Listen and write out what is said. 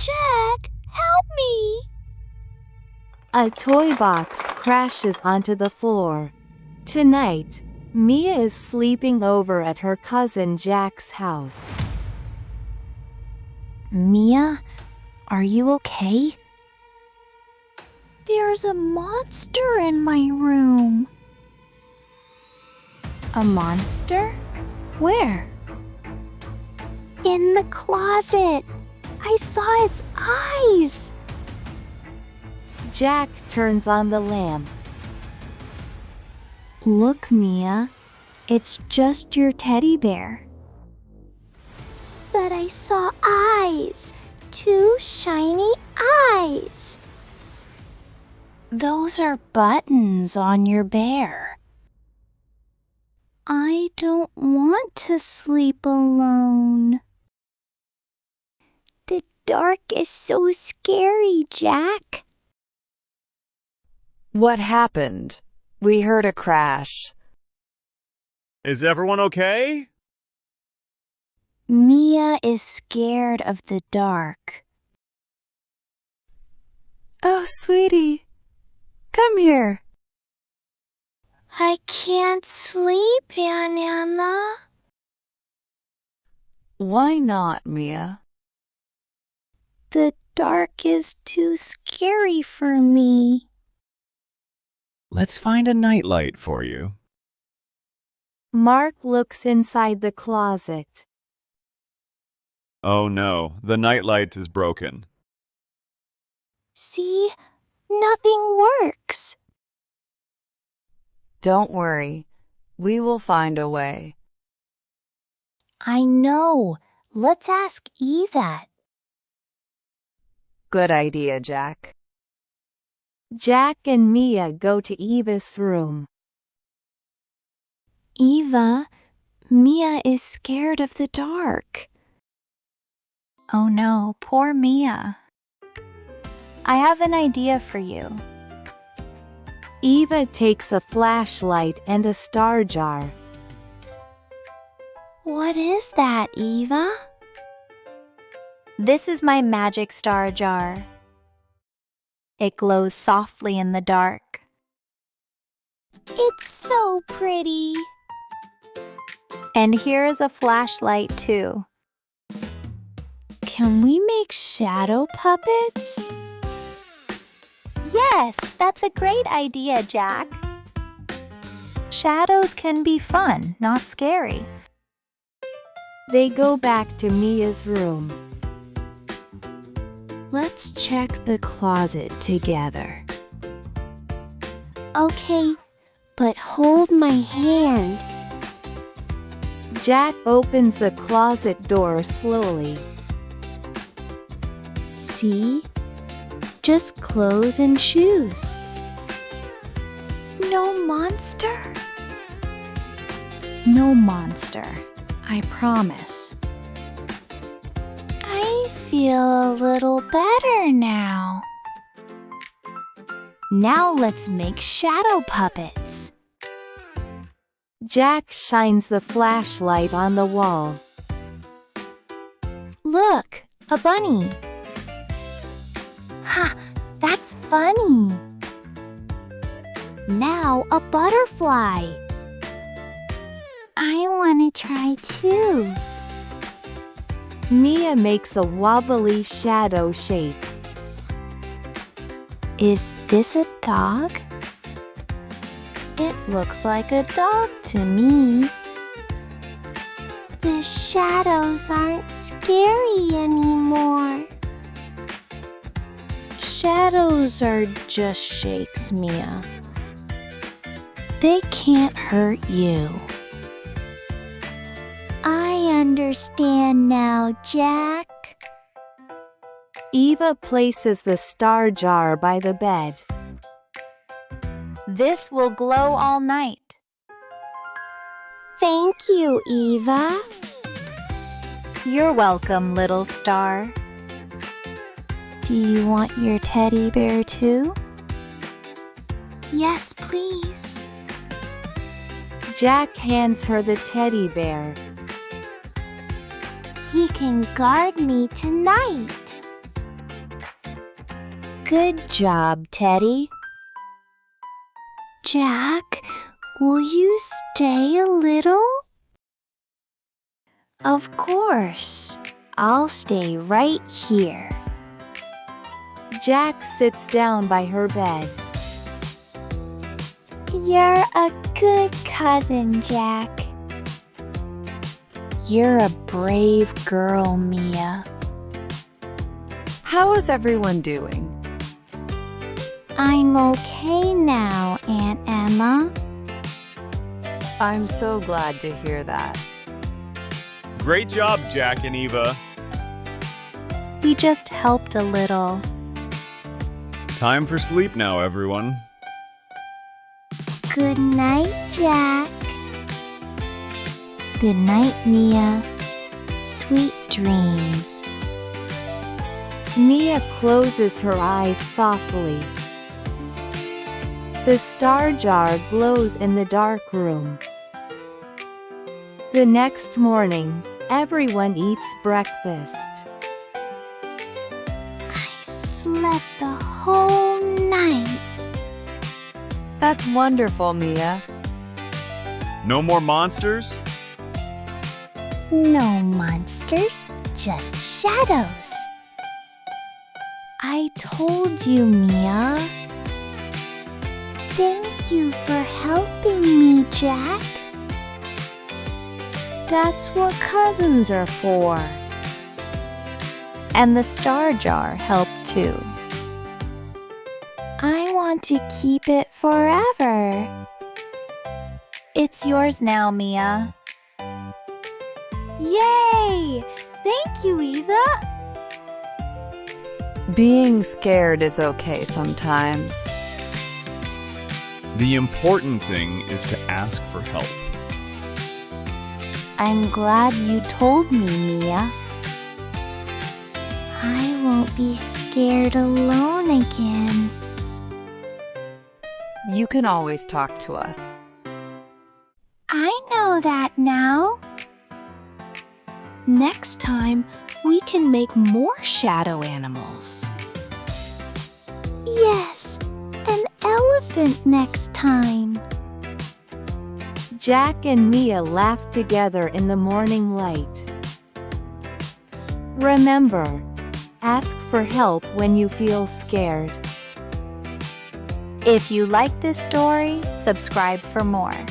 Jack, help me! A toy box crashes onto the floor. Tonight, Mia is sleeping over at her cousin Jack's house. Mia, are you okay? There's a monster in my room. A monster? Where? In the closet. I saw its eyes. Jack turns on the lamp. Look, Mia. It's just your teddy bear. But I saw eyes. 2 shiny eyes. Those are buttons on your bear. I don't want to sleep alone. The dark is so scary, Jack. What happened? We heard a crash. Is everyone okay? Mia is scared of the dark. Oh, sweetie. Come here. I can't sleep, Anna. Why not, Mia? The dark is too scary for me. Let's find a nightlight for you. Mark looks inside the closet. Oh no, the nightlight is broken. See? Nothing works. Don't worry. We will find a way. I know. Let's ask Eva. Good idea, Jack. Jack and Mia go to Eva's room. Eva, Mia is scared of the dark. Oh no, poor Mia. I have an idea for you. Eva takes a flashlight and a star jar. What is that, Eva? This is my magic star jar. It glows softly in the dark. It's so pretty. And here is a flashlight too. Can we make shadow puppets? Yes, that's a great idea, Jack. Shadows can be fun, not scary. They go back to Mia's room. Let's check the closet together. Okay, but hold my hand. Jack opens the closet door slowly. See? Just clothes and shoes. No monster? No monster, I promise. I feel a little better now. Now let's make shadow puppets. Jack shines the flashlight on the wall. Look, a bunny. Ha, that's funny. Now a butterfly. I want to try too. Mia makes a wobbly shadow shape. Is this a dog? It looks like a dog to me. The shadows aren't scary anymore. Shadows are just shakes, Mia. They can't hurt you. I understand now, Jack. Eva places the star jar by the bed. This will glow all night. Thank you, Eva. You're welcome, little star. Do you want your teddy bear too? Yes, please. Jack hands her the teddy bear. He can guard me tonight. Good job, Teddy. Jack, will you stay a little? Of course. I'll stay right here. Jack sits down by her bed. You're a good cousin, Jack. You're a brave girl, Mia. How is everyone doing? I'm okay now, Aunt Emma. I'm so glad to hear that. Great job, Jack and Eva. We just helped a little. Time for sleep now, everyone. Good night, Jack. Good night, Mia. Sweet dreams. Mia closes her eyes softly. The star jar glows in the dark room. The next morning, everyone eats breakfast. I slept the whole night. That's wonderful, Mia. No more monsters? No monsters, just shadows. I told you, Mia. Thank you for helping me, Jack. That's what cousins are for. And the star jar helped too. I want to keep it forever. It's yours now, Mia. Yay! Thank you, Eva. Being scared is okay sometimes. The important thing is to ask for help. I'm glad you told me, Mia. I won't be scared alone again. You can always talk to us. I know that now. Next time, we can make more shadow animals. Yes, an elephant next time. Jack and Mia laugh together in the morning light. Remember, ask for help when you feel scared. If you like this story, subscribe for more.